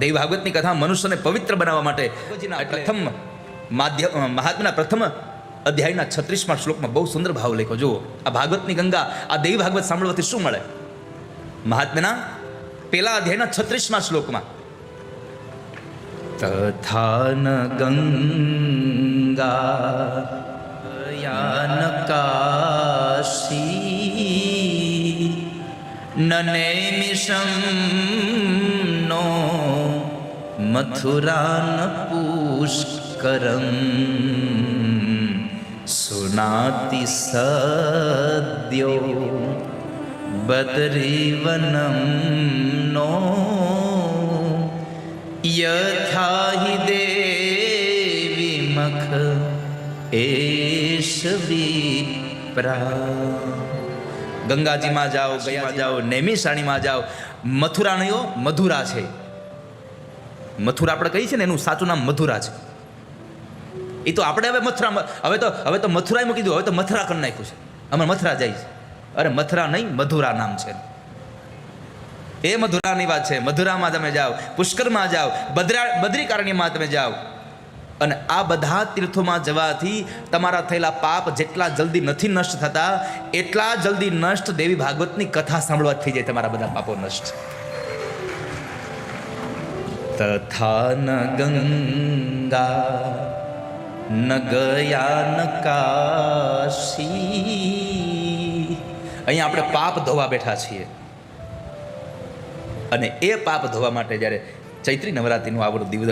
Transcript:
દેવી ભાગવતની કથા મનુષ્યને પવિત્ર બનાવવા માટે પ્રથમ મહાત્માના પ્રથમ અધ્યાયના 36મા શ્લોકમાં બહુ સુંદર ભાવ લખ્યો. જુઓ, આ ભાગવતની ગંગા, આ દેવી ભાગવત સાંભળવાથી શું મળે? મહાત્માના પેલા અધ્યાયના 36મા શ્લોકમાં તથાન ગંગા યાનકાશી નનેમિષમ નો મથુરાન પુષ્કરમ સુનાતિ સદ્યો બદ્રીવનમ નો યથા હિ દેવી મખ એશ વિપ્રા. ગંગાજીમાં જાઓ, ગયામાં જાઓ, નૈમિષારણ્યમાં જાઓ. મથુરાણીઓ મધુરા છે. મથુરા આપણે કહીએ છીએ ને, એનું સાચું નામ મધુરા છે. એ તો આપણે હવે મથુરા, હવે તો મથુરાએ મૂકી દીધું, હવે તો મથુરા કરી નાખ્યું છે. અમે મથુરા જાય છે. અરે મથુરા નહીં, મધુરા નામ છે. એ મધુરાની વાત છે. મધુરામાં તમે જાઓ, પુષ્કરમાં જાઓ, બદ્રિકારણ્યમાં તમે જાઓ, અને આ બધા તીર્થોમાં જવાથી તમારા થયેલા પાપ જેટલા જલ્દી નથી નષ્ટ થતા, એટલા જલ્દી નષ્ટ દેવી ભાગવતની કથા સાંભળવા થઈ જાય તમારા બધા પાપો નષ્ટ. તથા ન ગંગા ન ગયા ન કાશી. અહીંયા આપણે પાપ ધોવા બેઠા છીએ, અને એ પાપ ધોવા માટે જ્યારે ચૈત્રી નવરાત્રિનું આવડું દિવસ